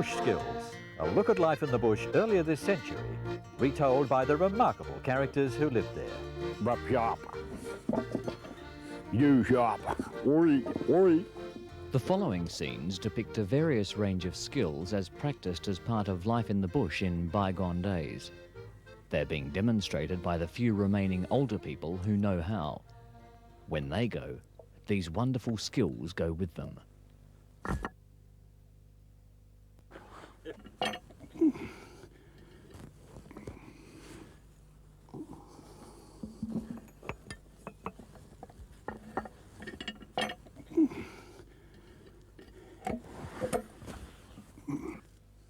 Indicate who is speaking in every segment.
Speaker 1: Bush Skills, a look at life in the bush earlier this century, retold by the remarkable characters who lived there.
Speaker 2: The sharper. You sharper. Oi, oi.
Speaker 3: The following scenes depict a various range of skills as practiced as part of life in the bush in bygone days. They're being demonstrated by the few remaining older people who know how. When they go, these wonderful skills go with them.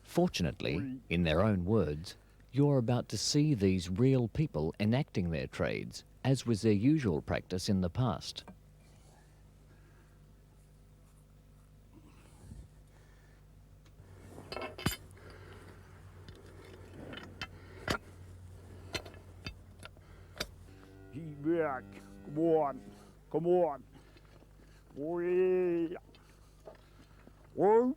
Speaker 3: Fortunately, in their own words, you're about to see these real people enacting their trades, as was their usual practice in the past.
Speaker 2: Back. Come on. Come on. Oi. Oi.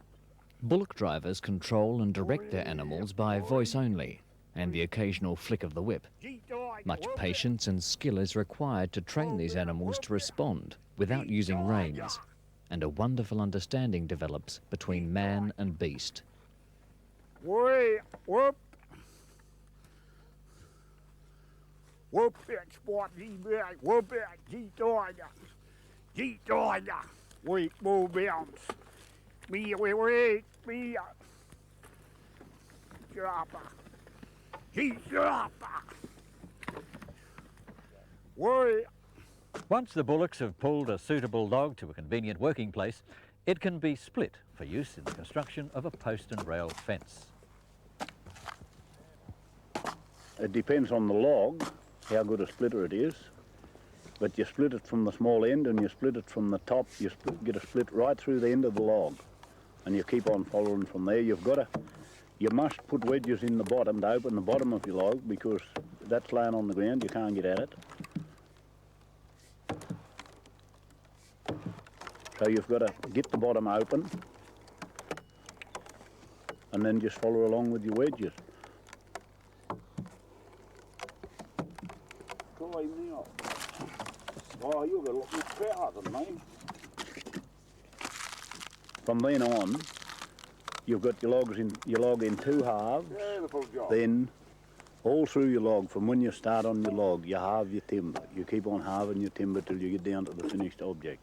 Speaker 3: Bullock drivers control and direct their animals by voice only and the occasional flick of the whip. Much patience and skill is required to train these animals to respond without using reins, and a wonderful understanding develops between man and beast.
Speaker 2: Oi. Whoop. Whoop it, spot, back. Whoop it, G-Tiger. G-Tiger. Wait, more bounce. Me, wait, me. Sharper. G-Sharper. Wait.
Speaker 1: Once the bullocks have pulled a suitable log to a convenient working place, it can be split for use in the construction of a post and rail fence.
Speaker 4: It depends on the log, how good a splitter it is, but you split it from the small end and you split it from the top, get a split right through the end of the log, and you keep on following from there. You must put wedges in the bottom to open the bottom of your log, because that's laying on the ground, you can't get at it. So you've got to get the bottom open and then just follow along with your wedges.
Speaker 2: Oh, you've got a lot more power than me.
Speaker 4: From then on, you've got your log in two halves.
Speaker 2: Beautiful job.
Speaker 4: Then, all through your log, from when you start on your log, you halve your timber. You keep on halving your timber till you get down to the finished object.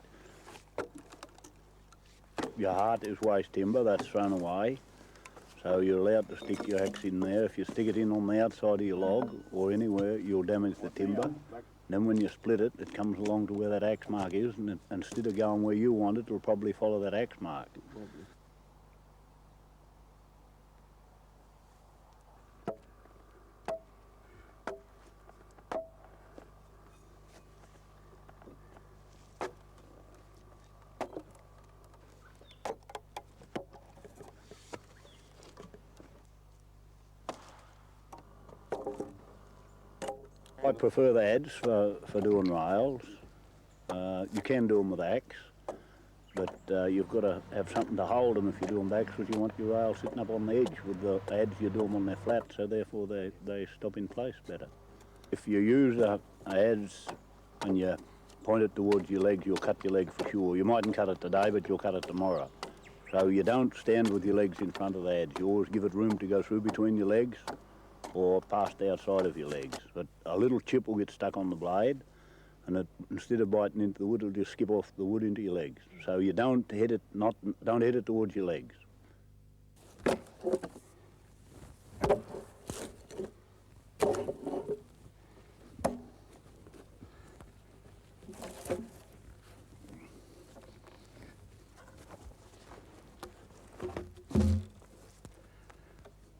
Speaker 4: Your heart is waste timber, that's thrown away. So you're allowed to stick your axe in there. If you stick it in on the outside of your log or anywhere, you'll damage the timber. Then when you split it, it comes along to where that axe mark is, and instead of going where you want it, it'll probably follow that axe mark. I prefer the adze for doing rails. You can do them with axe, but you've got to have something to hold them if you do them with axe, because you want your rails sitting up on the edge. With the adze, you do them on their flat, so therefore they stop in place better. If you use a adze and you point it towards your legs, you'll cut your leg for sure. You mightn't cut it today, but you'll cut it tomorrow. So you don't stand with your legs in front of the adze. You always give it room to go through between your legs or past outside of your legs. But a little chip will get stuck on the blade, and instead of biting into the wood, it'll just skip off the wood into your legs. So you don't hit it towards your legs.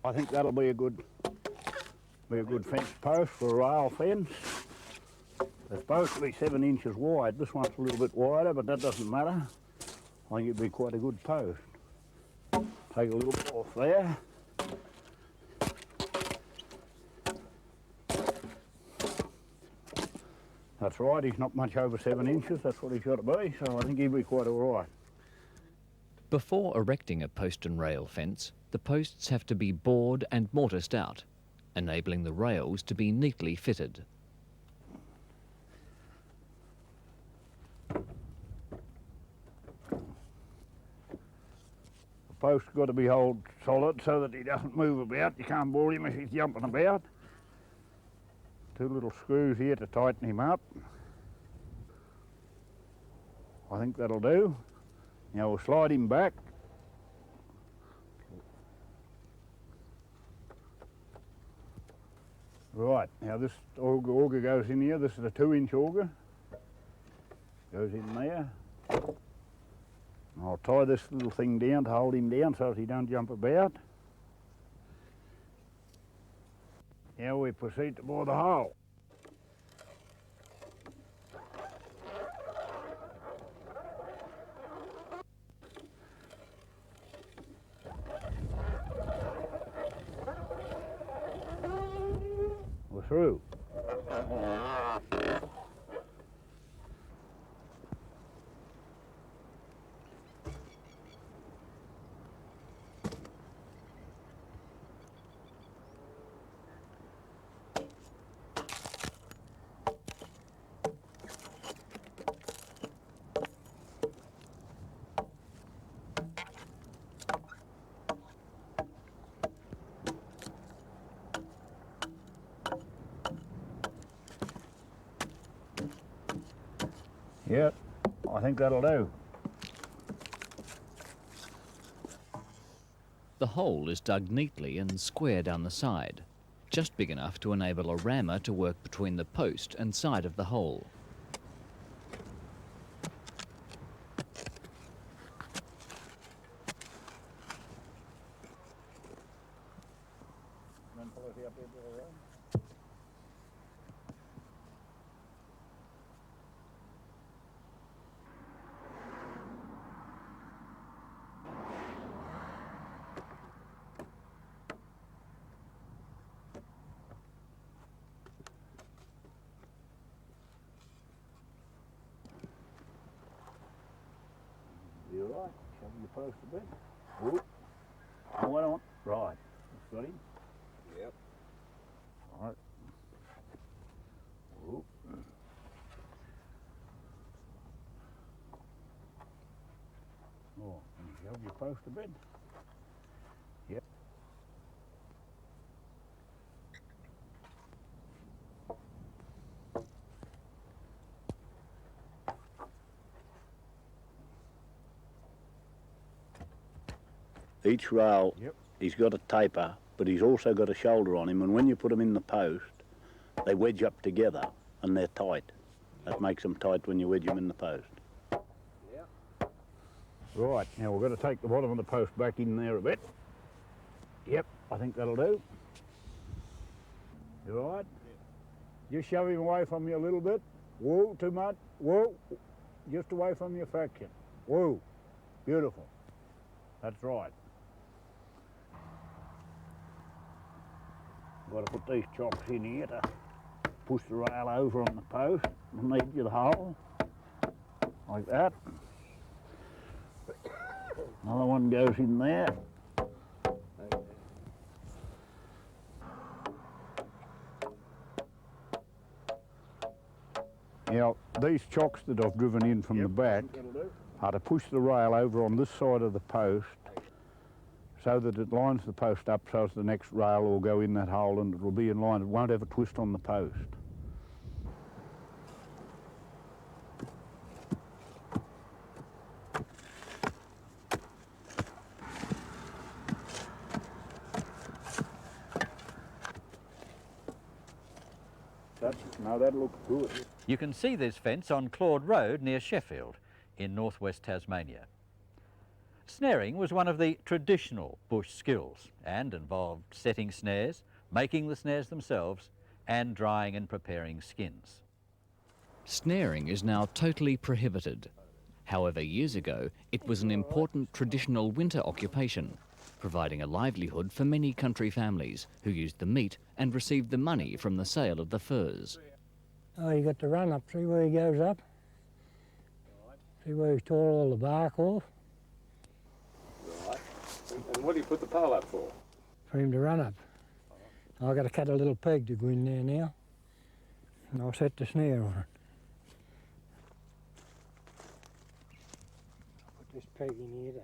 Speaker 4: I think that'll be a good fence post for a rail fence. It's supposed to be 7 inches wide. This one's a little bit wider, but that doesn't matter. I think it'd be quite a good post. Take a little bit off there. That's right, he's not much over 7 inches, that's what he's got to be, so I think he'll be quite all right.
Speaker 3: Before erecting a post and rail fence, the posts have to be bored and mortised out, enabling the rails to be neatly fitted.
Speaker 2: The post's got to be held solid so that he doesn't move about. You can't bore him if he's jumping about. 2 little screws here to tighten him up. I think that'll do. Now we'll slide him back. Right, now this auger goes in here. This is a 2-inch auger. Goes in there. And I'll tie this little thing down to hold him down so that he don't jump about. Now we proceed to bore the hole. We're through. Yep, I think that'll do.
Speaker 3: The hole is dug neatly and square down the side, just big enough to enable a rammer to work between the post and side of the hole.
Speaker 2: You all right? Shove your post a bit. Whoop. Oh, why not? Right. That's got him. Yep. All right. Whoop. Oh, and shove your post a bit. Yep.
Speaker 4: Each rail,
Speaker 2: Yep.
Speaker 4: he's got a taper, but he's also got a shoulder on him, and when you put them in the post, they wedge up together and they're tight. That makes them tight when you wedge them in the post.
Speaker 2: Right, now we're going to take the bottom of the post back in there a bit. Yep, I think that'll do. You all right? Just shove him away from you a little bit. Whoa, too much. Whoa, just away from your faction. Whoa, beautiful. That's right. Got to put these chocks in here to push the rail over on the post and lead you the hole, like that. Another one goes in there. Now, these chocks that I've driven in from the back are to push the rail over on this side of the post so that it lines the post up so as the next rail will go in that hole and it will be in line. It won't have a twist on the post. Now that looks good.
Speaker 1: You can see this fence on Claude Road near Sheffield in northwest Tasmania. Snaring was one of the traditional bush skills and involved setting snares, making the snares themselves, and drying and preparing skins.
Speaker 3: Snaring is now totally prohibited. However, years ago, it was an important traditional winter occupation, providing a livelihood for many country families who used the meat and received the money from the sale of the furs.
Speaker 5: Oh, you got to run up, see where he goes up? See where he's tore all the bark off?
Speaker 6: And what do you put the pole up for?
Speaker 5: For him to run up. I've got to cut a little peg to go in there now. And I'll set the snare on it. I'll put this peg in here to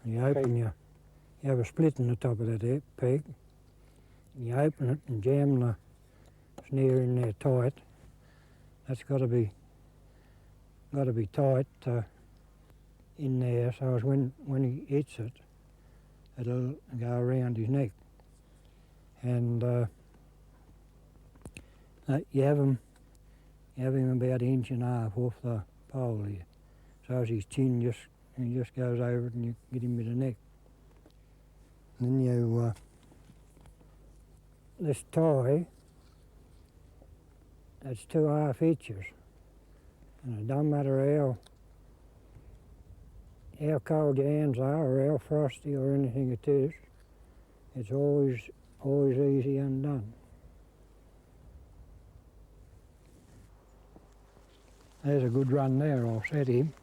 Speaker 5: you open you have a split in the top of that peg. You open it and jam the snare in there tight. That's got to be tight in there, so as when he hits it, it'll go around his neck. And you have him about 1.5 inches off the pole here, so as his chin just goes over it and you get him with the neck. And then you this tie, that's 2.5 inches, and it don't matter how cold your hands are or how frosty or anything it is, it's always easy undone. There's a good run there. I'll set him.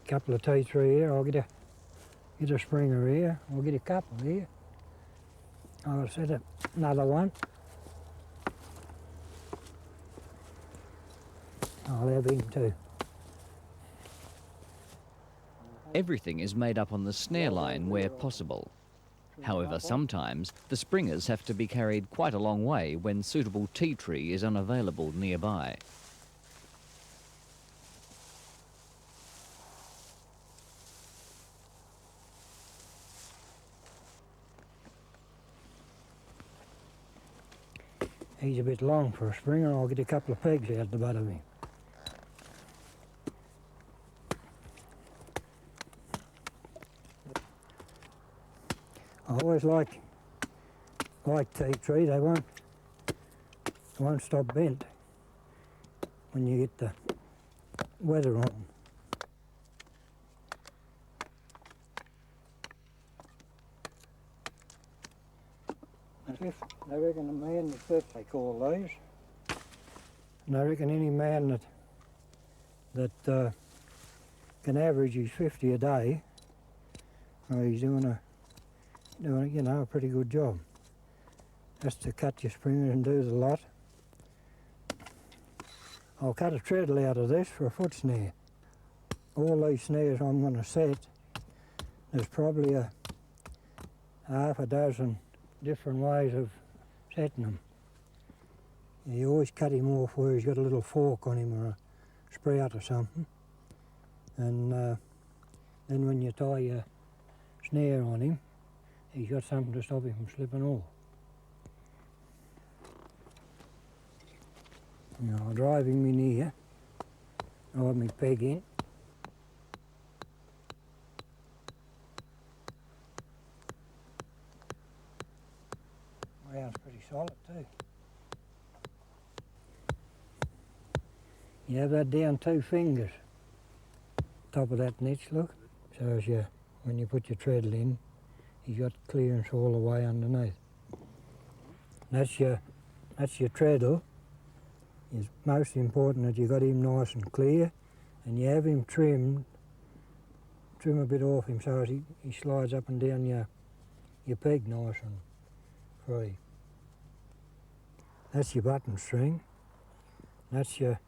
Speaker 5: Couple of teeth through here. I'll get a springer here. I'll get a couple here. I'll set another one. I'll have him too.
Speaker 3: Everything is made up on the snare line where possible. However, sometimes the springers have to be carried quite a long way when suitable tea tree is unavailable nearby.
Speaker 5: He's a bit long for a springer. I'll get a couple of pegs out the butt of him. I always like tea tree. They won't stop bent when you get the weather on. I reckon a man that they call those. And I reckon any man that can average his 50 a day, he's doing a pretty good job. Just to cut your springers and do the lot. I'll cut a treadle out of this for a foot snare. All these snares I'm going to set, there's probably a half a dozen different ways of setting them. You always cut him off where he's got a little fork on him or a sprout or something, and then when you tie your snare on him, he's got something to stop him from slipping off. Now I'll drive him in here, drive my peg in. It's pretty solid too. You have that down 2 fingers, top of that niche, look. So as when you put your treadle in, you've got clearance all the way underneath. That's your treadle. It's most important that you got him nice and clear, and you have him trim a bit off him so as he slides up and down your peg nice and free. That's your button string. That's your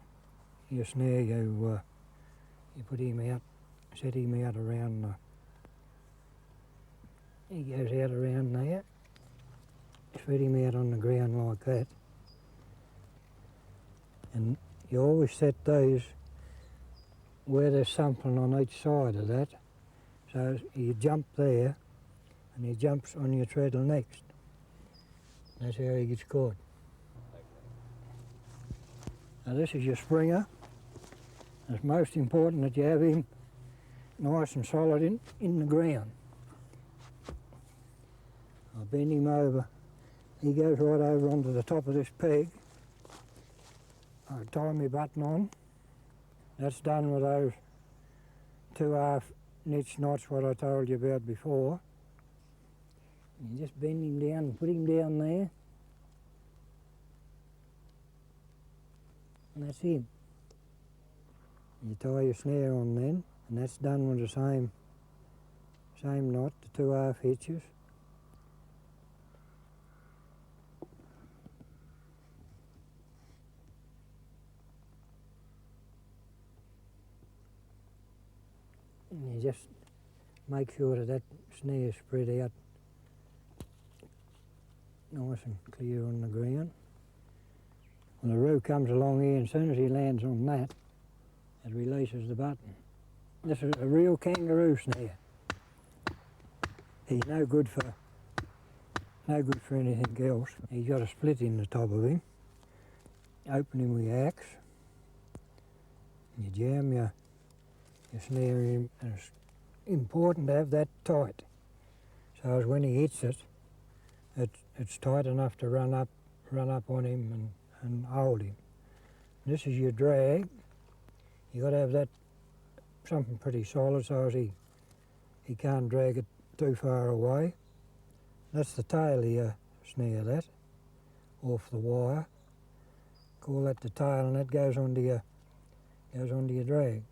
Speaker 5: snare. You put him out, set him out around he goes out around there. Set him out on the ground like that. And you always set those where there's something on each side of that. So you jump there, and he jumps on your treadle next. That's how he gets caught. Now this is your springer. It's most important that you have him nice and solid in the ground. I'll bend him over. He goes right over onto the top of this peg. I'll tie my button on. That's done with those 2 half niche knots what I told you about before. You just bend him down and put him down there. And that's him. You tie your snare on then, and that's done with the same knot, the 2 half hitches. And you just make sure that snare's spread out nice and clear on the ground. When the root comes along here, and as soon as he lands on that, it releases the button. This is a real kangaroo snare. He's no good for anything else. He's got a split in the top of him. Open him with your axe. You jam your snare in him, and it's important to have that tight. So as when he hits it, it's tight enough to run up on him and hold him. This is your drag. You got to have that something pretty solid so as he can't drag it too far away. That's the tail of your snare, that, off the wire. Call that the tail, and that goes onto your drag.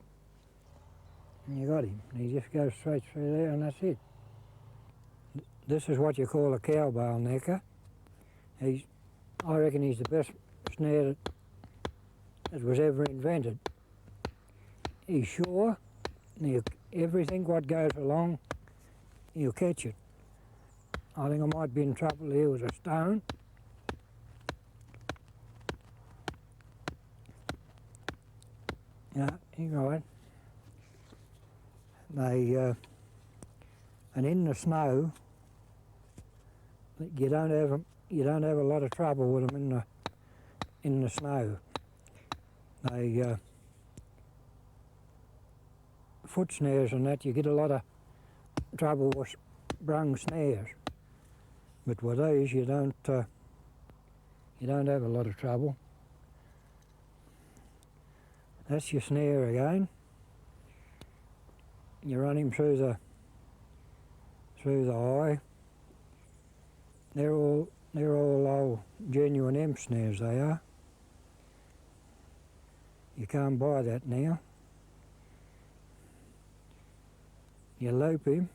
Speaker 5: And you got him. And he just goes straight through there, and that's it. This is what you call a cowbell necker. I reckon he's the best snare that was ever invented. He's sure, and everything what goes along, he'll catch it. I think I might be in trouble here with a stone. Yeah, you're right. And in the snow, you don't have a lot of trouble with them in the snow. Foot snares and that, you get a lot of trouble with brung snares. But with these, you don't have a lot of trouble. That's your snare again. You run him through the eye. They're all old genuine M snares, they are. You can't buy that now. You loop him,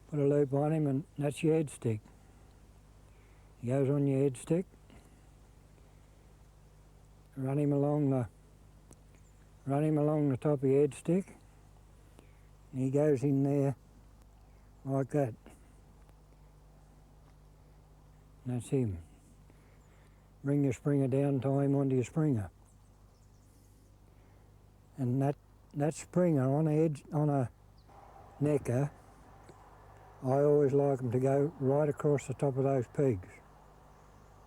Speaker 5: put a loop on him, and that's your head stick. He goes on your head stick. Run him along the top of your head stick, and he goes in there like that. And that's him. Bring your springer down, tie him onto your springer. And that springer on a necker, I always like them to go right across the top of those pegs.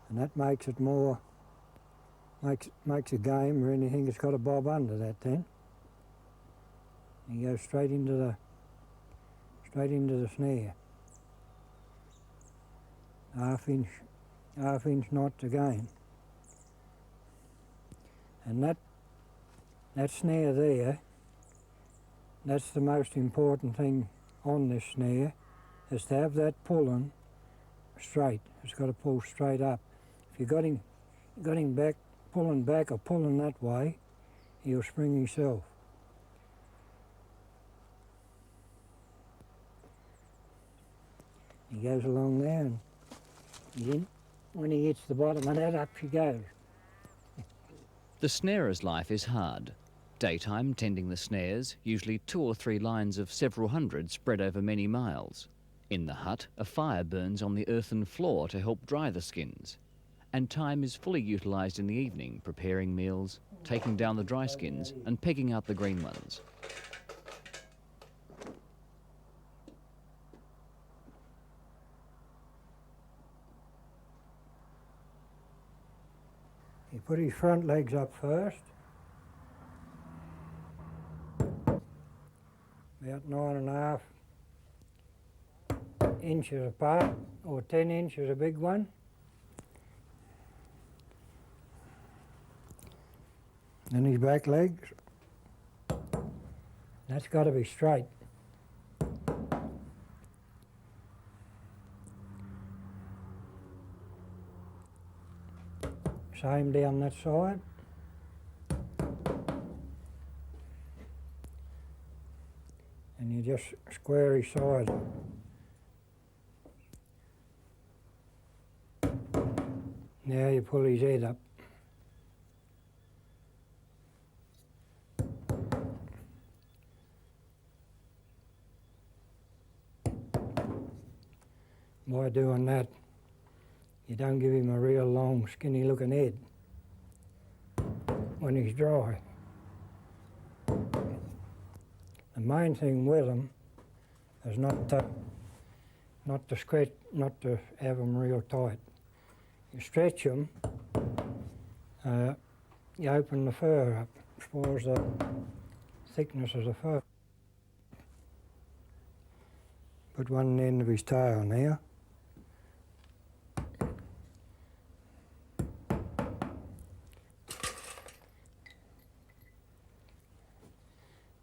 Speaker 5: And that makes it more, makes a game or anything, it's got a bob under that then. And you go straight into the snare. Half inch knots again. And that snare there, that's the most important thing on this snare, is to have that pulling straight. It's got to pull straight up. If you got him back, pulling back or pulling that way, he'll spring himself. He goes along there, and when he hits the bottom of that, up she goes.
Speaker 3: The snarer's life is hard. Daytime tending the snares, usually 2 or 3 lines of several hundred spread over many miles. In the hut, a fire burns on the earthen floor to help dry the skins. And time is fully utilised in the evening, preparing meals, taking down the dry skins and pegging out the green ones.
Speaker 5: He put his front legs up first, about 9.5 inches apart, or 10 inches a big one. Then his back legs, That's got to be straight. Same down that side. And you just square his sides up. Now you pull his head up. By doing that, you don't give him a real long, skinny looking head when he's dry. The main thing with them is not to have them real tight. You stretch them, you open the fur up, spoils the thickness of the fur. Put one end of his tail now.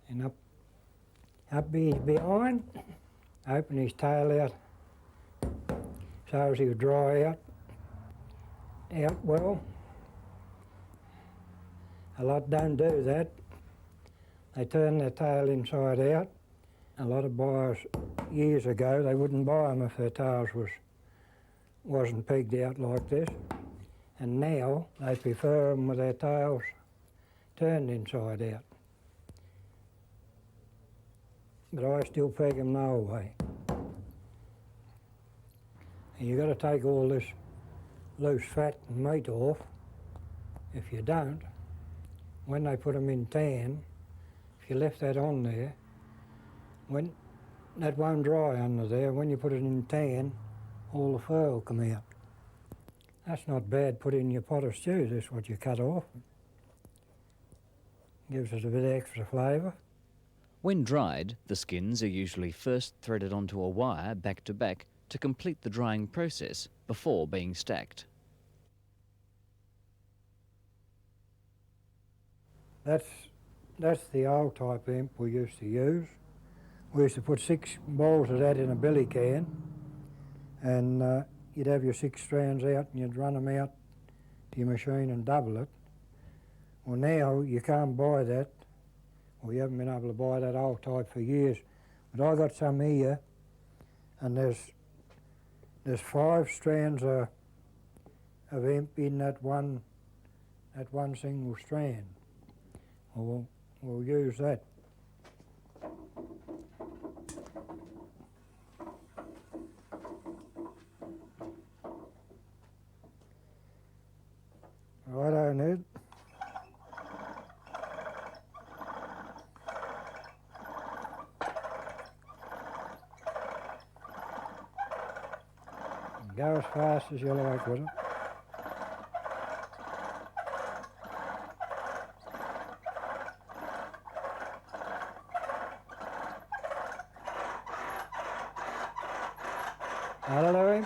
Speaker 5: And up his behind, open his tail out so as he'll dry out well. A lot don't do that. They turn their tail inside out. A lot of buyers years ago, they wouldn't buy them if their tails wasn't pegged out like this. And now they prefer them with their tails turned inside out. But I still peg them the old way. And you've got to take all this loose fat and meat off. If you don't, when they put them in tan, if you left that on there, that won't dry under there. When you put it in tan, all the fur will come out. That's not bad. Put in your pot of stew. This is what you cut off. Gives it a bit of extra flavour.
Speaker 3: When dried, the skins are usually first threaded onto a wire back to back to complete the drying process before being stacked.
Speaker 5: That's the old type imp we used to use. We used to put 6 balls of that in a billy can, and you'd have your 6 strands out and you'd run them out to your machine and double it. Well, now you can't buy that. We haven't been able to buy that old type for years. But I got some here, and there's 5 strands of imp in that one single strand. Well, we'll use that. Righto, Ned. Go as fast as you like with it. Hello.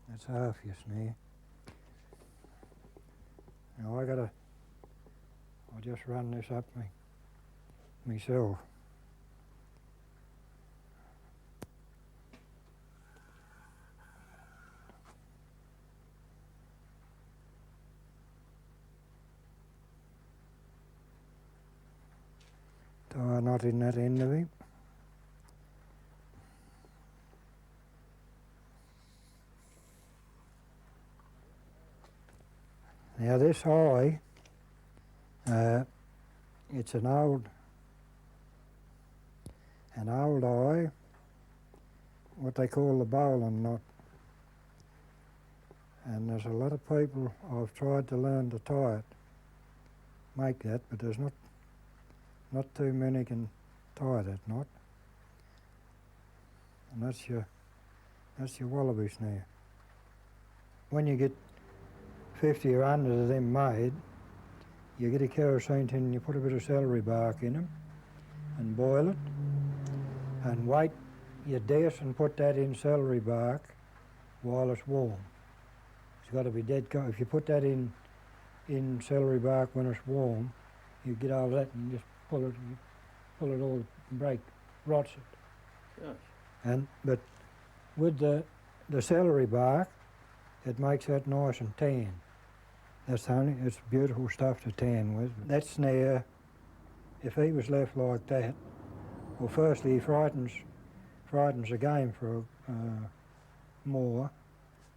Speaker 5: That's half your snare. Now I'll just run this up myself. Tie a knot in that end of him. Now this eye, it's an old eye, what they call the bowline knot. And there's a lot of people I've tried to learn to tie it, make that, but there's not too many can tie that knot. And that's your wallaby snare. When you get 50 or 100 of them made, you get a kerosene tin and you put a bit of celery bark in them and boil it and wait your dish and put that in celery bark while it's warm. got to be dead cold. If you put that in celery bark when it's warm, you get over that and just pull it all, rots it.
Speaker 1: Yes.
Speaker 5: But with the celery bark, it makes that nice and tan. It's beautiful stuff to tan with. That snare, if he was left like that, well, firstly he frightens the game for more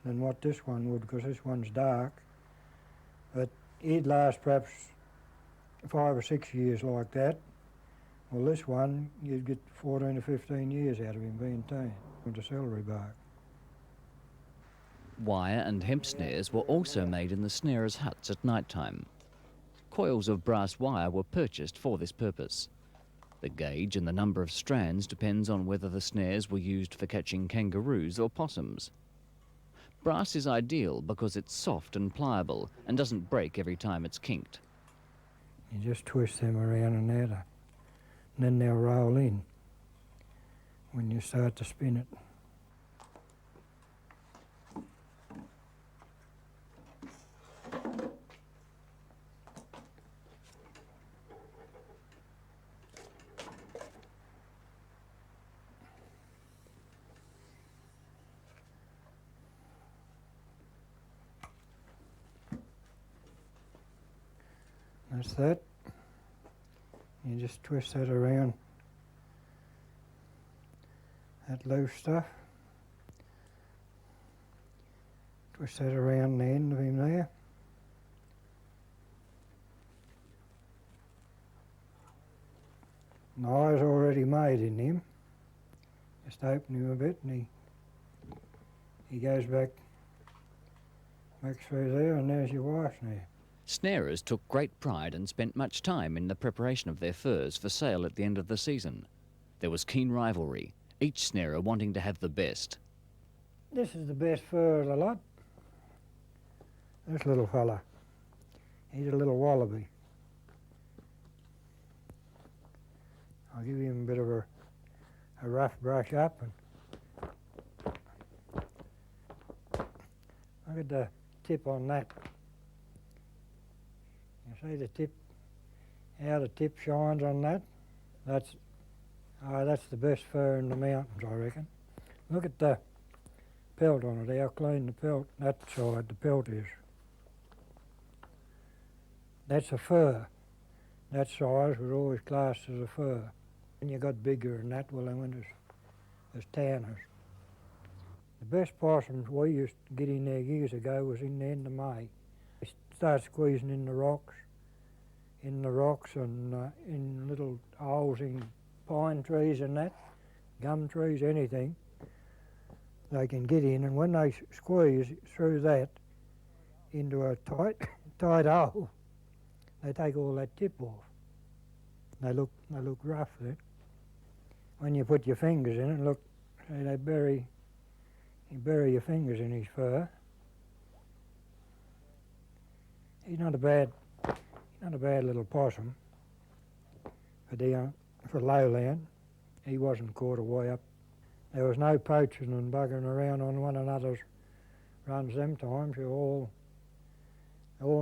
Speaker 5: than what this one would, because this one's dark. But he'd last perhaps 5 or 6 years like that. Well, this one, you'd get 14 or 15 years out of him being tanned with the celery bark.
Speaker 3: Wire and hemp snares were also made in the snarers' huts at night time. Coils of brass wire were purchased for this purpose. The gauge and the number of strands depends on whether the snares were used for catching kangaroos or possums. Brass is ideal because it's soft and pliable and doesn't break every time it's kinked.
Speaker 5: You just twist them around and out, and then they'll roll in when you start to spin it. That's that. You just twist that around, that loose stuff. Twist that around the end of him there. The eye's already made in him. Just open him a bit and he goes back through there, and there's your wire snare.
Speaker 3: Snarers took great pride and spent much time in the preparation of their furs for sale at the end of the season. There was keen rivalry, each snarer wanting to have the best.
Speaker 5: This is the best fur of the lot. This little fella, he's a little wallaby. I'll give him a bit of a rough brush up, and look at the tip on that. You see the tip, how the tip shines on that? That's the best fur in the mountains, I reckon. Look at the pelt on it, how clean the pelt, that side, the pelt is. That's a fur. That size was always classed as a fur. When you got bigger than that, well, then went as tanners. The best possums we used to get in there years ago was in the end of May. They start squeezing in the rocks and in little holes in pine trees and that, gum trees, anything they can get in, and when they squeeze through that into a tight hole, they take all that tip off. They look rough then. When you put your fingers in it, look, you bury your fingers in his fur. He's not a bad little possum for lowland. He wasn't caught away up. There was no poaching and buggering around on one another's runs them times. You all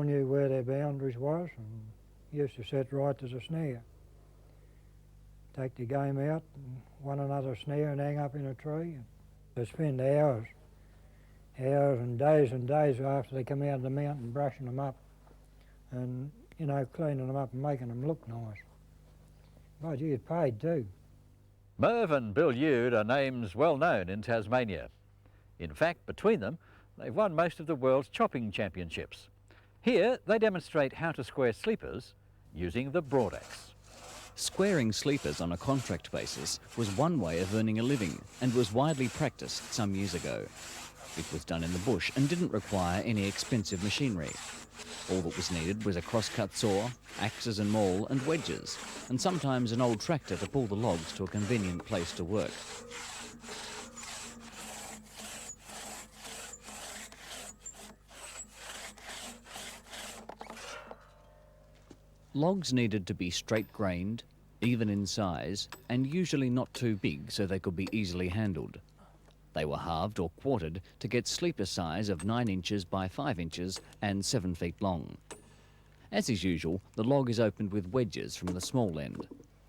Speaker 5: knew where their boundaries was and used to set right to the snare. Take the game out and one another's snare and hang up in a tree. They spend hours and days after they come out of the mountain brushing them up and, you know, cleaning them up and making them look nice. By gee, it's paid too.
Speaker 1: Merv and Bill Yude are names well known in Tasmania. In fact, between them, they've won most of the world's chopping championships. Here, they demonstrate how to square sleepers using the broadaxe.
Speaker 3: Squaring sleepers on a contract basis was one way of earning a living and was widely practiced some years ago. It was done in the bush and didn't require any expensive machinery. All that was needed was a crosscut saw, axes and maul and wedges, and sometimes an old tractor to pull the logs to a convenient place to work. Logs needed to be straight-grained, even in size, and usually not too big so they could be easily handled. They were halved or quartered to get sleeper size of 9 inches by 5 inches and 7 feet long. As is usual, the log is opened with wedges from the small end,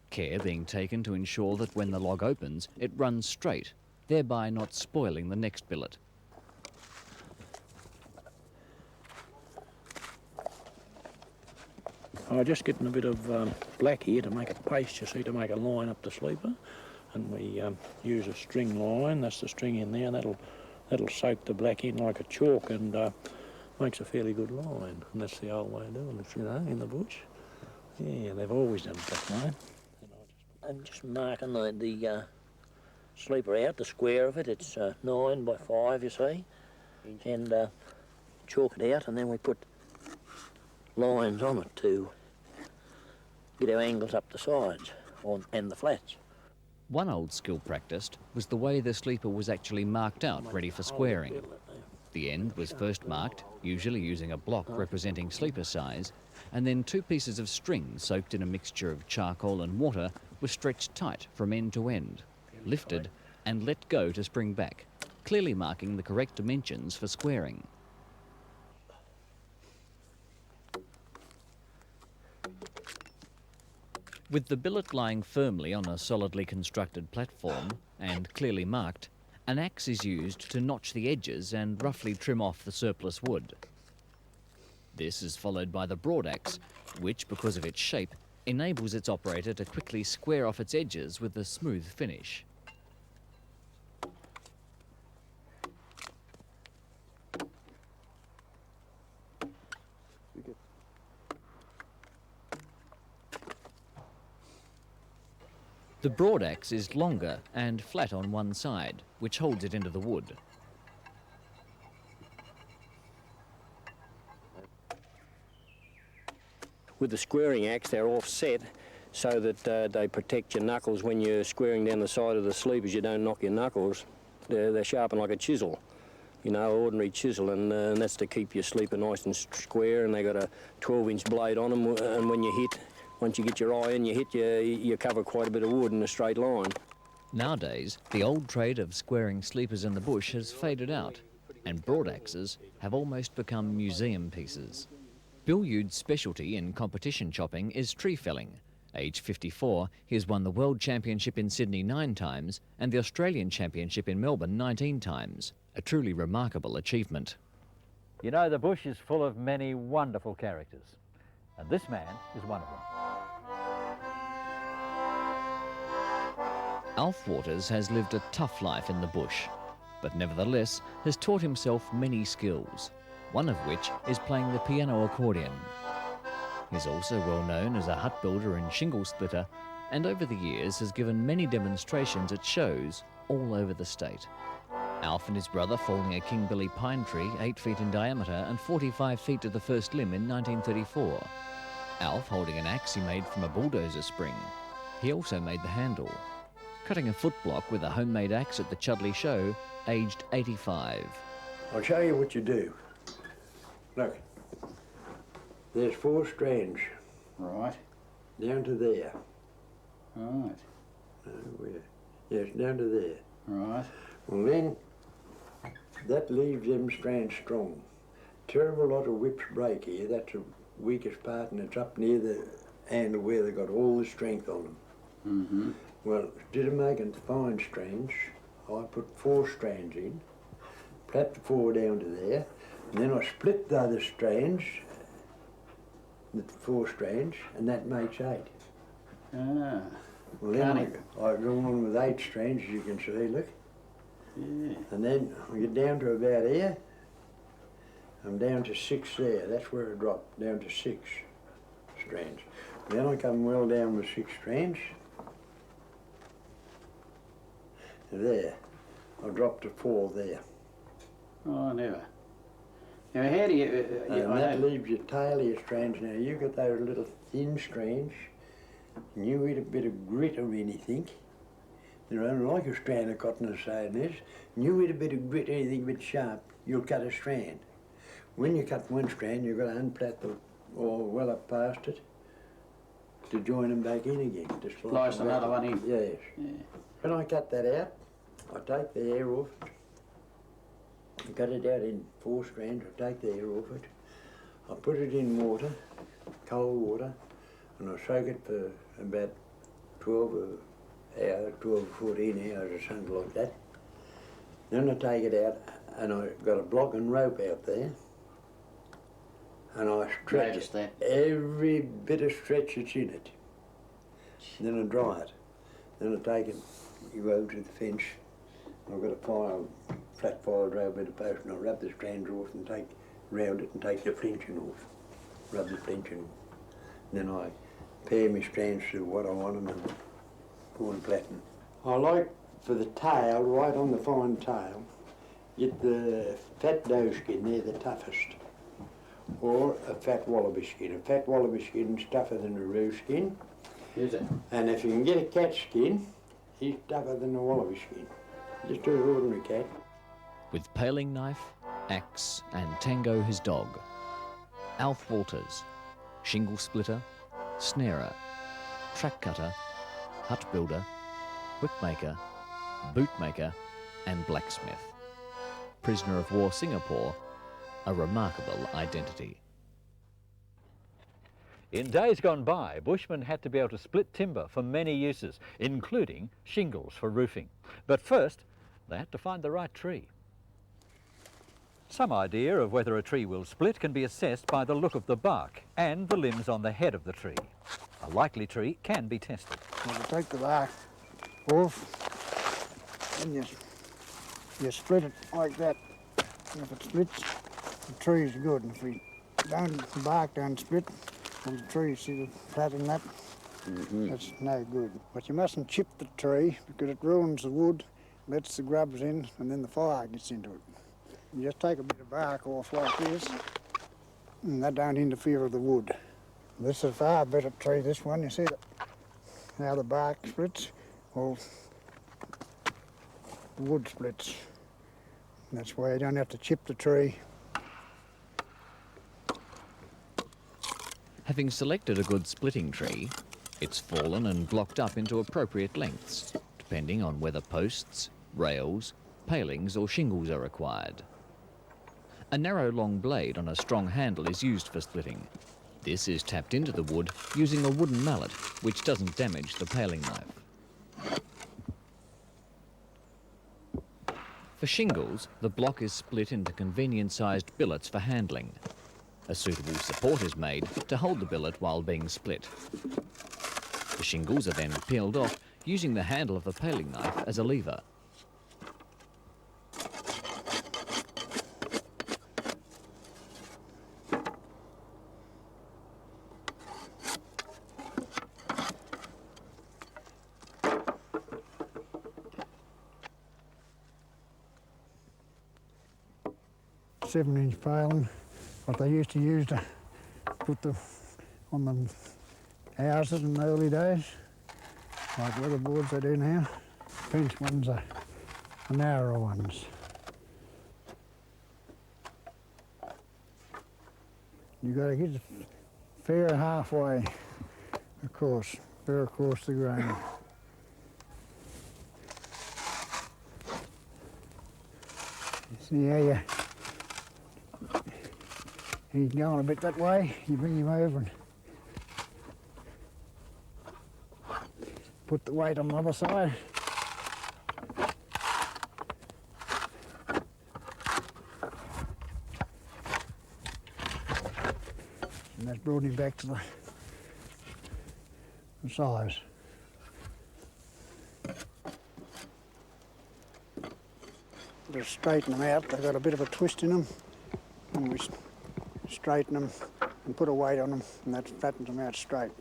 Speaker 3: care being taken to ensure that when the log opens, it runs straight, thereby not spoiling the next billet.
Speaker 6: I'm just getting a bit of black here to make a paste, you see, to make a line up the sleeper. And we use a string line, that's the string in there, and that'll soak the black in like a chalk and makes a fairly good line. And that's the old way of doing it, you know, in the bush. Yeah, they've always done it that way. I'm just marking the sleeper out, the square of it. It's 9 by 5, you see. And chalk it out, and then we put lines on it to get our angles up the sides and the flats.
Speaker 3: One old skill practiced was the way the sleeper was actually marked out ready for squaring. The end was first marked, usually using a block representing sleeper size, and then 2 pieces of string soaked in a mixture of charcoal and water were stretched tight from end to end, lifted and let go to spring back, clearly marking the correct dimensions for squaring. With the billet lying firmly on a solidly constructed platform and clearly marked, an axe is used to notch the edges and roughly trim off the surplus wood. This is followed by the broad axe, which, because of its shape, enables its operator to quickly square off its edges with a smooth finish. The broad axe is longer and flat on one side, which holds it into the wood.
Speaker 6: With the squaring axe, they're offset so that they protect your knuckles when you're squaring down the side of the sleepers. You don't knock your knuckles. They're sharpened like a chisel, you know, ordinary chisel, and that's to keep your sleeper nice and square. And they got a 12-inch blade on them, and when you hit, once you get your eye in, you hit, you cover quite a bit of wood in a straight line.
Speaker 3: Nowadays, the old trade of squaring sleepers in the bush has faded out, and broad axes have almost become museum pieces. Bill Yude's specialty in competition chopping is tree felling. Aged 54, he has won the World Championship in Sydney 9 times and the Australian Championship in Melbourne 19 times. A truly remarkable achievement.
Speaker 1: You know, the bush is full of many wonderful characters, and this man is one of them.
Speaker 3: Alf Waters has lived a tough life in the bush, but nevertheless has taught himself many skills, one of which is playing the piano accordion. He's also well known as a hut builder and shingle splitter, and over the years has given many demonstrations at shows all over the state. Alf and his brother falling a King Billy pine tree 8 feet in diameter and 45 feet to the first limb in 1934. Alf holding an axe he made from a bulldozer spring. He also made the handle. Cutting a foot block with a homemade axe at the Chudley show, aged 85.
Speaker 7: I'll show you what you do. Look, there's 4 strands.
Speaker 2: Right.
Speaker 7: Down to there.
Speaker 2: Right.
Speaker 7: Where? Yes, down to there.
Speaker 2: Right.
Speaker 7: Well then, that leaves them strands strong. Terrible lot of whips break here. That's the weakest part, and it's up near the handle where they've got all the strength on them.
Speaker 2: Mm-hmm.
Speaker 7: Well, instead of making fine strands, I put 4 strands in, plait the 4 down to there, and then I split the other strands, the 4 strands, and that makes 8.
Speaker 2: Ah.
Speaker 7: Well, then I've gone on with 8 strands, as you can see, look.
Speaker 2: Yeah.
Speaker 7: And then I get down to about here, I'm down to 6 there. That's where I drop, down to 6 strands. Then I come well down with 6 strands. There, I dropped to 4 there.
Speaker 2: Oh, never. Now, how do you...
Speaker 7: And that leaves your tailier strands. Now, you've got those little thin strands, and you eat a bit of grit or anything. You know, like a strand of cotton or saying this, and you eat a bit of grit, anything a bit sharp, you'll cut a strand. When you cut one strand, you've got to unplait the, or well up past it, to join them back in again. To
Speaker 2: Slice another one in?
Speaker 7: Yes.
Speaker 2: Yeah.
Speaker 7: When I cut that out, I take the hair off, cut it out in 4 strands, I take the air off it, I put it in water, cold water, and I soak it for about 12 hours, 12 or 14 hours or something like that. Then I take it out and I got a block and rope out there, and I stretch every bit of stretch that's in it. Then I dry it. Then I take it, you go over to the fence, I've got a flat file rope with a post, and I rub the strands off and take round it and take the flinching off. Rub the flinching off. Then I pair my strands to what I want them and go and platen. I like for the tail, right on the fine tail, get the fat doe skin, they're the toughest. Or a fat wallaby skin. A fat wallaby skin's tougher than a roo skin.
Speaker 8: Is it?
Speaker 7: And if you can get a cat skin, he's tougher than a wallaby skin. Just do an ordinary cat.
Speaker 3: With paling knife, axe and Tango his dog, Alf Walters, shingle splitter, snarer, track cutter, hut builder, whipmaker, bootmaker and blacksmith. Prisoner of war Singapore, a remarkable identity.
Speaker 1: In days gone by, bushmen had to be able to split timber for many uses, including shingles for roofing. But first, they had to find the right tree. Some idea of whether a tree will split can be assessed by the look of the bark and the limbs on the head of the tree. A likely tree can be tested.
Speaker 5: Well, you take the bark off and you split it like that. And if it splits, the tree's good. And if the bark don't split, and the tree, see the flat in that, that's no good. But you mustn't chip the tree because it ruins the wood, lets the grubs in, and then the fire gets into it. You just take a bit of bark off like this, and that don't interfere with the wood. This is a far better tree, this one. You see how the bark splits? Well, the wood splits. And that's why you don't have to chip the tree.
Speaker 3: Having selected a good splitting tree, it's fallen and blocked up into appropriate lengths, depending on whether posts, rails, palings or shingles are required. A narrow long blade on a strong handle is used for splitting. This is tapped into the wood using a wooden mallet, which doesn't damage the paling knife. For shingles, the block is split into convenient-sized billets for handling. A suitable support is made to hold the billet while being split. The shingles are then peeled off using the handle of the paling knife as a lever.
Speaker 5: Seven-inch paling, what they used to use to put on the houses in the early days, like weatherboards they do now. Fence ones are narrower ones. You got to get it fair halfway, of course, fair across the grain. See how he's going a bit that way, you bring him over and put the weight on the other side. And that's brought him back to the size. Just straighten them out, they've got a bit of a twist in them, and we straighten them and put a weight on them, and that flattens them out straight.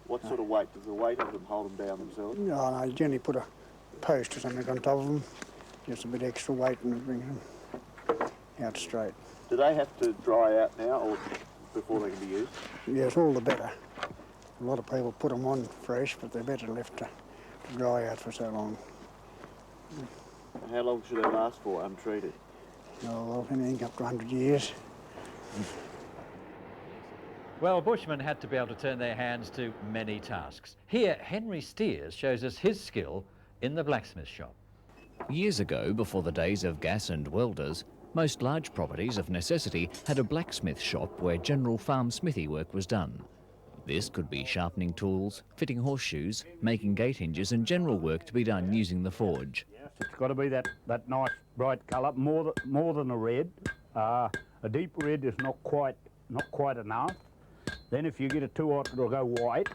Speaker 8: What sort of weight? Does the weight of them hold them down themselves?
Speaker 5: No, you generally put a post or something on top of them, just a bit extra weight and it brings them out straight.
Speaker 8: Do they have to dry out now or before they can be used?
Speaker 5: Yes, all the better. A lot of people put them on fresh, but they're better left to dry out for so long.
Speaker 8: How long should they last for, untreated?
Speaker 5: Oh, well, anything up to 100 years.
Speaker 1: Well, bushmen had to be able to turn their hands to many tasks. Here, Henry Steers shows us his skill in the blacksmith shop.
Speaker 3: Years ago, before the days of gas and welders, most large properties of necessity had a blacksmith shop where general farm smithy work was done. This could be sharpening tools, fitting horseshoes, making gate hinges and general work to be done using the forge.
Speaker 2: Yes, it's got to be that nice bright colour, more than a red. A deep red is not quite enough. Then if you get it too hot, it'll go white.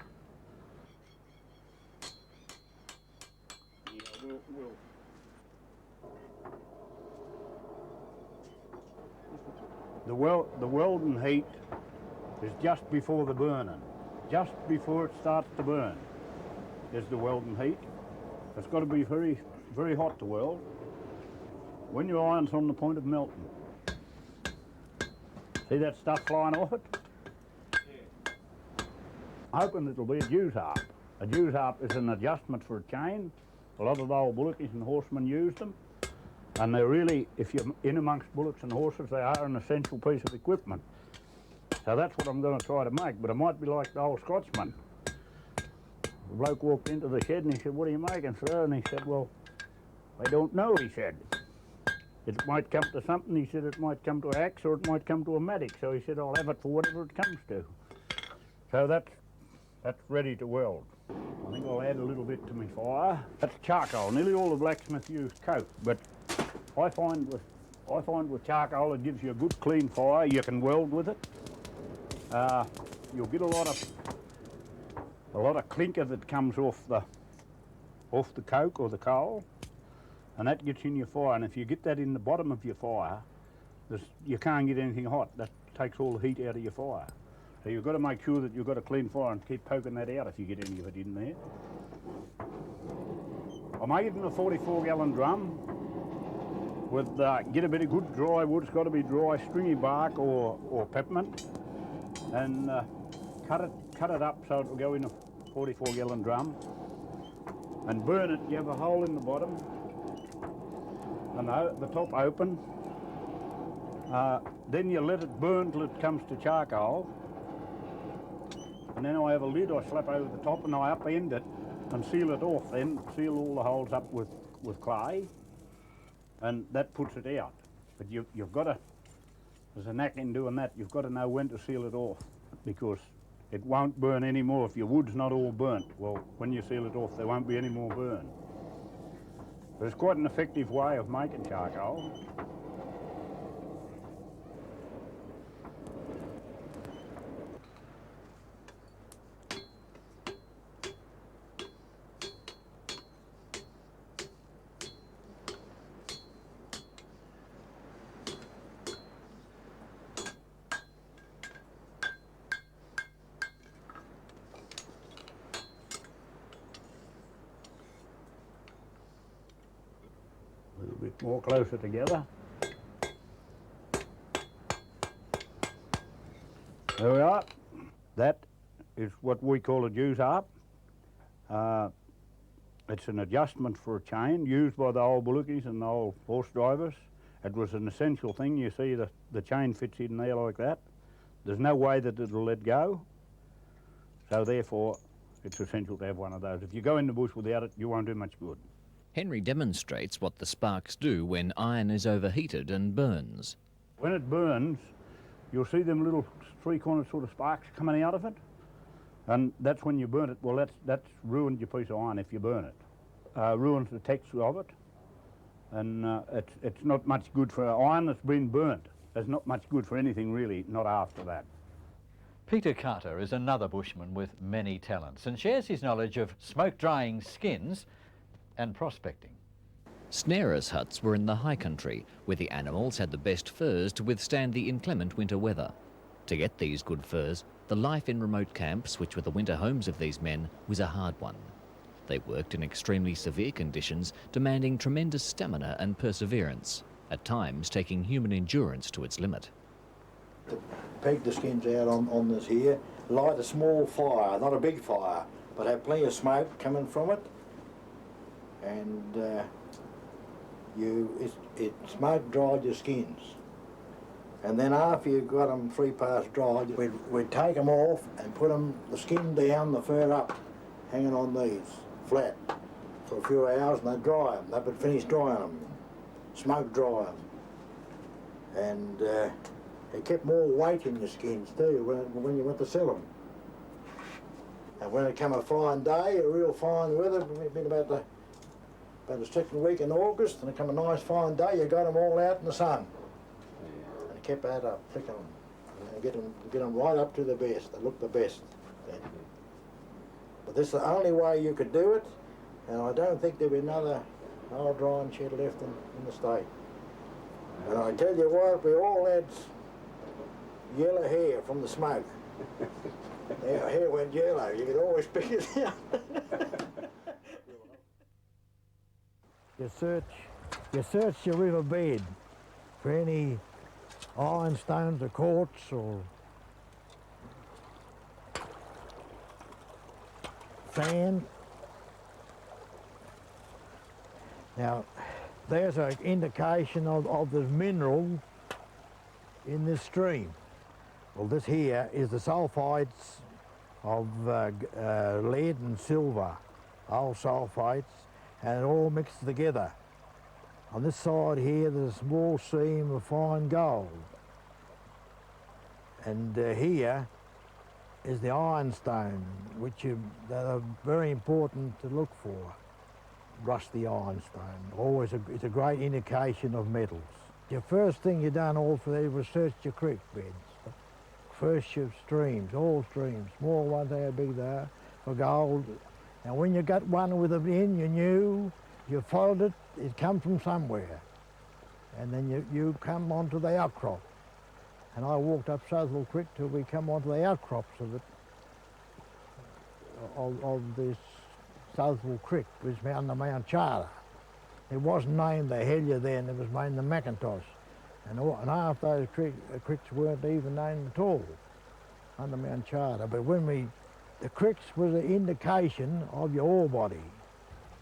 Speaker 2: The welding heat is just before the burning. Just before it starts to burn is the welding heat. It's got to be very, very hot to weld. When your iron's on the point of melting. See that stuff flying off it? Yeah. I'm hoping it'll be a juice harp. A juice harp is an adjustment for a chain. A lot of the old bullockies and horsemen used them. And they're really, if you're in amongst bullocks and horses, they are an essential piece of equipment. So that's what I'm going to try to make, but it might be like the old Scotsman. The bloke walked into the shed and he said, "What are you making, sir?" And he said, "Well, I don't know," he said. "It might come to something," he said. "It might come to an axe or it might come to a mattock." So he said, "I'll have it for whatever it comes to." So that's ready to weld. I think I'll add a little bit to my fire. That's charcoal. Nearly all the blacksmiths use coke, but I find with charcoal it gives you a good clean fire. You can weld with it. You'll get a lot of clinker that comes off the coke or the coal, and that gets in your fire. And if you get that in the bottom of your fire, you can't get anything hot. That takes all the heat out of your fire. So you've got to make sure that you've got a clean fire and keep poking that out if you get any of it in there. I make it in a 44-gallon drum. With get a bit of good dry wood. It's got to be dry, stringy bark or peppermint, and cut it up so it will go in a 44-gallon drum, and burn it. You have a hole in the bottom and the top open. Then you let it burn till it comes to charcoal, and then I have a lid I slap over the top and I upend it and seal it off. Then seal all the holes up with clay. And that puts it out. But you've got to, there's a knack in doing that, you've got to know when to seal it off, because it won't burn anymore if your wood's not all burnt. Well, when you seal it off, there won't be any more burn. But it's quite an effective way of making charcoal. A little bit more closer together. There we are. That is what we call a juice harp. It's an adjustment for a chain used by the old bullockies and the old horse drivers. It was an essential thing. You see the chain fits in there like that. There's no way that it'll let go. So therefore, it's essential to have one of those. If you go in the bush without it, you won't do much good.
Speaker 3: Henry demonstrates what the sparks do when iron is overheated and burns.
Speaker 2: When it burns, you'll see them little three-cornered sort of sparks coming out of it, and that's when you burn it. Well, that's ruined your piece of iron if you burn it. Ruins the texture of it, and it's not much good for iron that's been burnt. It's not much good for anything really, not after that.
Speaker 1: Peter Carter is another bushman with many talents and shares his knowledge of smoke drying skins and prospecting.
Speaker 3: Snarers' huts were in the high country, where the animals had the best furs to withstand the inclement winter weather. To get these good furs, the life in remote camps, which were the winter homes of these men, was a hard one. They worked in extremely severe conditions, demanding tremendous stamina and perseverance, at times taking human endurance to its limit.
Speaker 7: To peg the skins out on this here, light a small fire, not a big fire, but have plenty of smoke coming from it, and it smoke dried your skins. And then after you've got them 3 parts dried, we'd take them off and put the skin down, the fur up, hanging on these, flat for a few hours and they'd dry them. They would finish drying them, smoke dry them. And it kept more weight in the skins too when you went to sell them. And when it came a fine day, a real fine weather, it'd been about the second week in August, and it come a nice fine day, you got them all out in the sun. And it kept out up, flicking them, and get them right up to the best. They look the best. But this is the only way you could do it, and I don't think there'll be another old drying shed left in the state. And I tell you what, we all had yellow hair from the smoke. Our hair went yellow, you could always pick it out. You search your river bed for any ironstones or quartz or sand. Now, there's an indication of the mineral in this stream. Well, this here is the sulphides of lead and silver, old sulphides, and it all mixed together. On this side here, there's a small seam of fine gold. And here is the ironstone, which that are very important to look for. Rusty ironstone, it's a great indication of metals. The first thing you done all for there was search your creek beds. First your streams, all streams, small ones, how big they are, for gold. And when you got one with it in, you knew, you followed it, it come from somewhere. And then you come onto the outcrop. And I walked up Southwell Creek till we come onto the outcrops of it, of this Southwell Creek, which was on the Mount Charter. It wasn't named the Hellier then, it was named the Macintosh. And half those creeks weren't even named at all on the Mount Charter. But the creeks was an indication of your ore body.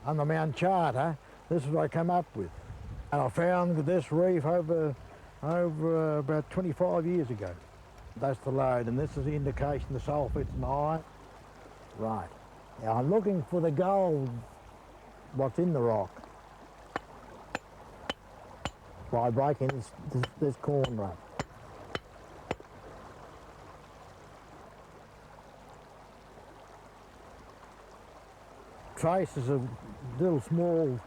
Speaker 7: On the Mount Charter, this is what I come up with. And I found this reef over about 25 years ago. That's the lode, and this is the indication of the sulphates and iron. Right. Now I'm looking for the gold, what's in the rock, by breaking this corner up. Traces of little small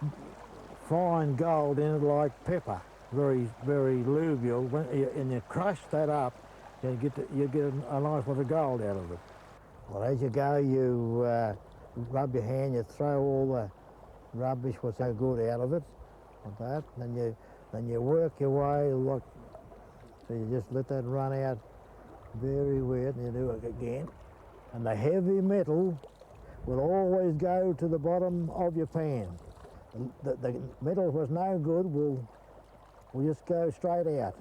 Speaker 7: fine gold in it like pepper, very, very alluvial. And you crush that up, you get a nice lot of gold out of it. Well, as you go, you rub your hand, you throw all the rubbish, what's so good out of it, like that. Then you work your way, look, so you just let that run out very wet, and you do it again. And the heavy metal will always go to the bottom of your pan. The metal was no good, will just go straight out.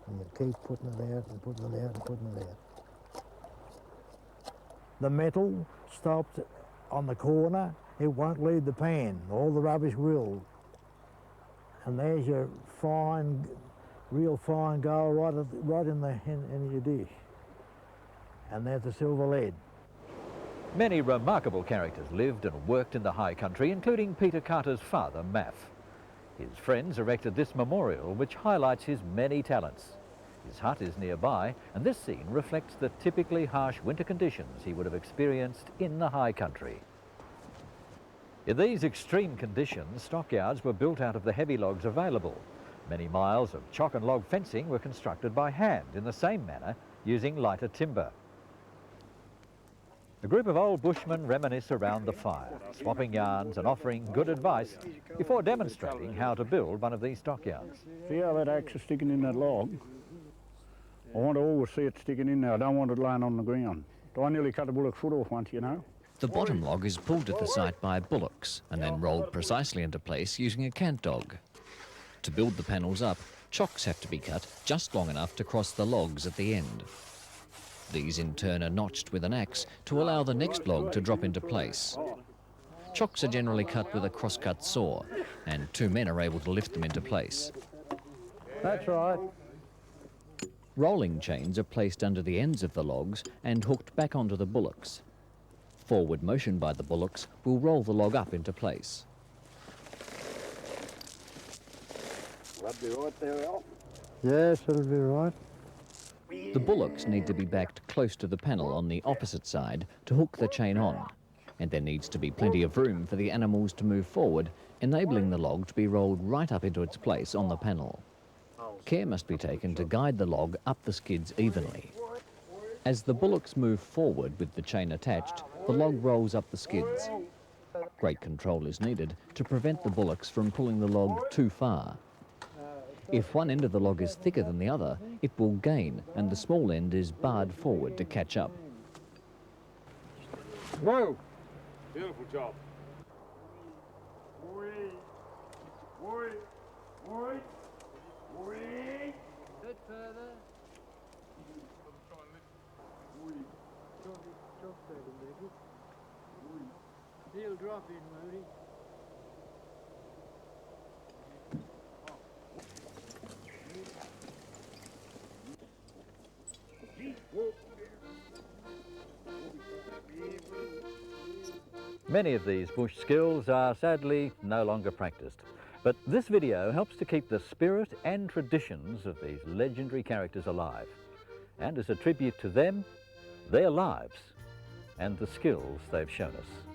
Speaker 7: And you keep putting it out and putting it out and putting it out. The metal stops on the corner, it won't leave the pan, all the rubbish will. And there's your fine, real fine gold right in your dish. And there's the silver lead.
Speaker 1: Many remarkable characters lived and worked in the high country, including Peter Carter's father, Maff. His friends erected this memorial which highlights his many talents. His hut is nearby, and this scene reflects the typically harsh winter conditions he would have experienced in the high country. In these extreme conditions, stockyards were built out of the heavy logs available. Many miles of chock and log fencing were constructed by hand in the same manner, using lighter timber. A group of old bushmen reminisce around the fire, swapping yarns and offering good advice before demonstrating how to build one of these stockyards.
Speaker 2: See how that axe is sticking in that log? I want to always see it sticking in there. I don't want it laying on the ground. I nearly cut a bullock's foot off once, you know.
Speaker 3: The bottom log is pulled at the site by bullocks and then rolled precisely into place using a cant dog. To build the panels up, chocks have to be cut just long enough to cross the logs at the end. These in turn are notched with an axe to allow the next log to drop into place. Chocks are generally cut with a cross-cut saw, and two men are able to lift them into place.
Speaker 2: That's right.
Speaker 3: Rolling chains are placed under the ends of the logs and hooked back onto the bullocks. Forward motion by the bullocks will roll the log up into place.
Speaker 2: That'll be right there, Al.
Speaker 5: Yes, it'll be right.
Speaker 3: The bullocks need to be backed close to the panel on the opposite side to hook the chain on, and there needs to be plenty of room for the animals to move forward, enabling the log to be rolled right up into its place on the panel. Care must be taken to guide the log up the skids evenly. As the bullocks move forward with the chain attached, the log rolls up the skids. Great control is needed to prevent the bullocks from pulling the log too far. If one end of the log is thicker than the other, it will gain, and the small end is barred forward to catch up.
Speaker 2: Whoa!
Speaker 8: Beautiful job.
Speaker 5: Bit further. He'll drop in, won't he?
Speaker 1: Many of these bush skills are sadly no longer practiced, but this video helps to keep the spirit and traditions of these legendary characters alive, and as a tribute to them, their lives, and the skills they've shown us.